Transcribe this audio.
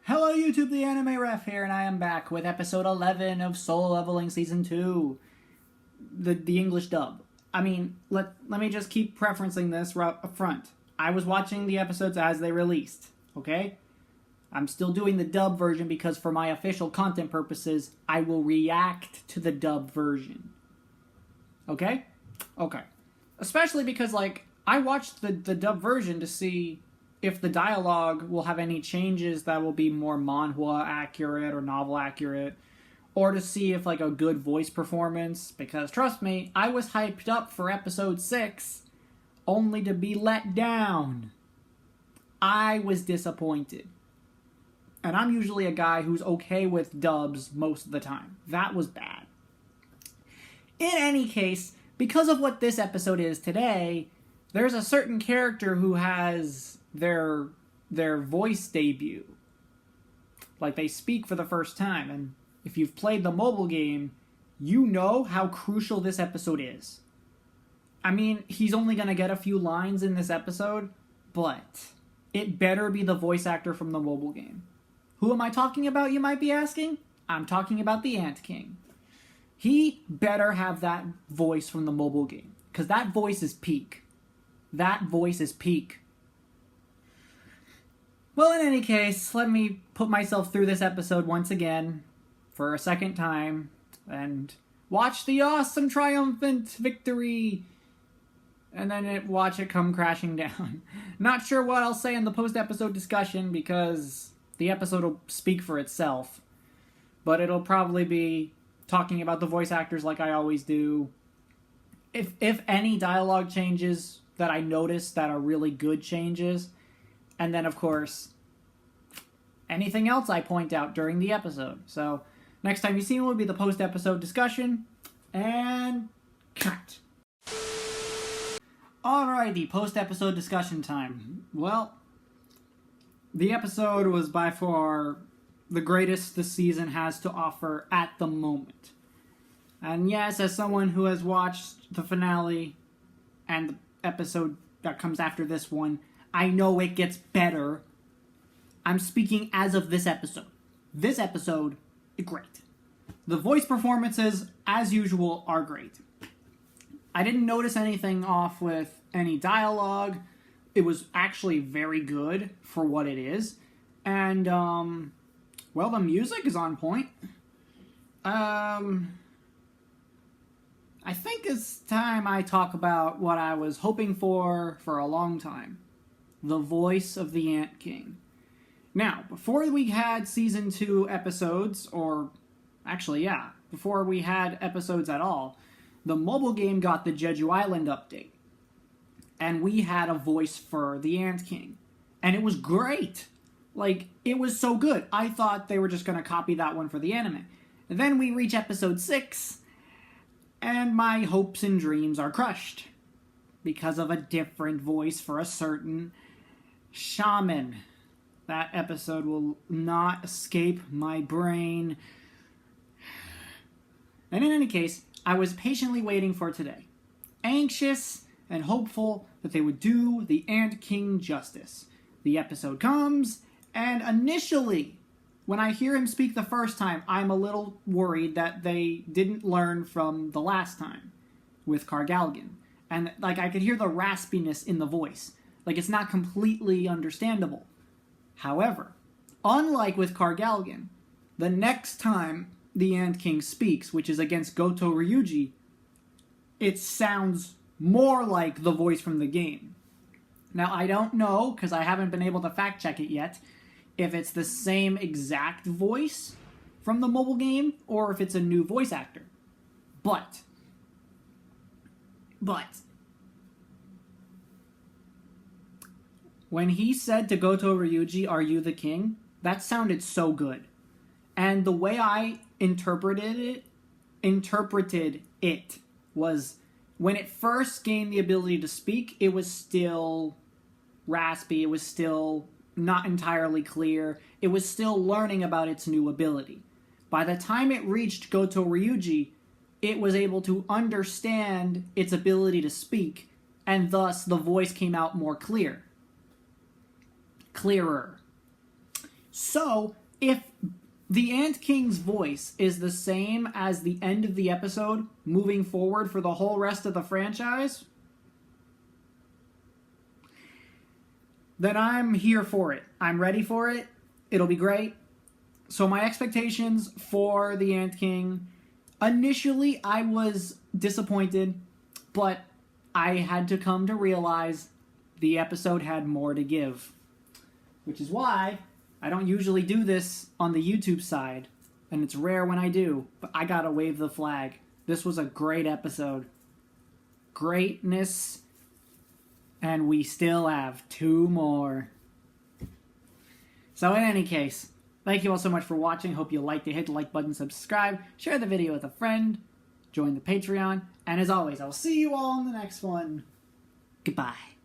Hello YouTube, the Anime Ref here, and I am back with episode 11 of Soul Leveling Season 2. The English dub. I mean, let me just keep preferencing this right up front. I was watching the episodes as they released, okay? I'm still doing the dub version because for my official content purposes, I will react to the dub version. Okay? Okay. Especially because, I watched the dub version to see if the dialogue will have any changes that will be more manhwa accurate or novel accurate, or to see if a good voice performance, because trust me, I was hyped up for episode 6 only to be let down. I was disappointed. And I'm usually a guy who's okay with dubs most of the time. That was bad. In any case, because of what this episode is today, there's a certain character who has their voice debut. They speak for the first time, and if you've played the mobile game, you know how crucial this episode is. I mean, he's only gonna get a few lines in this episode, but it better be the voice actor from the mobile game. Who am I talking about, you might be asking? I'm talking about the Ant King. He better have that voice from the mobile game, because that voice is peak. That voice is peak. Well, in any case, let me put myself through this episode once again, for a second time, and watch the awesome triumphant victory, and then watch it come crashing down. Not sure what I'll say in the post-episode discussion, because the episode will speak for itself, but it'll probably be talking about the voice actors like I always do. If any dialogue changes that I notice that are really good changes, and then, of course, anything else I point out during the episode. So, next time you see me will be the post-episode discussion. And cut. Alrighty, post-episode discussion time. Well, the episode was by far the greatest this season has to offer at the moment. And yes, as someone who has watched the finale and the episode that comes after this one, I know it gets better. I'm speaking as of this episode. This episode is great. The voice performances, as usual, are great. I didn't notice anything off with any dialogue. It was actually very good for what it is. And, well, the music is on point. I think it's time I talk about what I was hoping for a long time. The voice of the Ant King. Now, before we had Season 2 episodes, or actually, yeah, before we had episodes at all, the mobile game got the Jeju Island update. And we had a voice for the Ant King. And it was great. It was so good. I thought they were just going to copy that one for the anime. And then we reach episode 6, and my hopes and dreams are crushed. Because of a different voice for a certain shaman. That episode will not escape my brain. And in any case, I was patiently waiting for today. Anxious and hopeful that they would do the Ant King justice. The episode comes, and initially, when I hear him speak the first time, I'm a little worried that they didn't learn from the last time with Kargalgan. And, I could hear the raspiness in the voice. It's not completely understandable. However, unlike with Kargalgan, the next time the Ant King speaks, which is against Goto Ryuji, it sounds more like the voice from the game. Now, I don't know, because I haven't been able to fact-check it yet, if it's the same exact voice from the mobile game, or if it's a new voice actor. But, when he said to Goto Ryuji, "Are you the king?" that sounded so good. And the way I interpreted it was, when it first gained the ability to speak, it was still raspy, it was still not entirely clear, it was still learning about its new ability. By the time it reached Goto Ryuji, it was able to understand its ability to speak, and thus the voice came out more clearer. So, if the Ant King's voice is the same as the end of the episode moving forward for the whole rest of the franchise, then I'm here for it. I'm ready for it. It'll be great. So my expectations for the Ant King, initially I was disappointed, but I had to come to realize the episode had more to give. Which is why I don't usually do this on the YouTube side, and it's rare when I do, but I gotta wave the flag. This was a great episode. Greatness, and we still have 2 more. So in any case, thank you all so much for watching. Hope you liked it. Hit the like button, subscribe, share the video with a friend, join the Patreon, and as always, I'll see you all in the next one. Goodbye.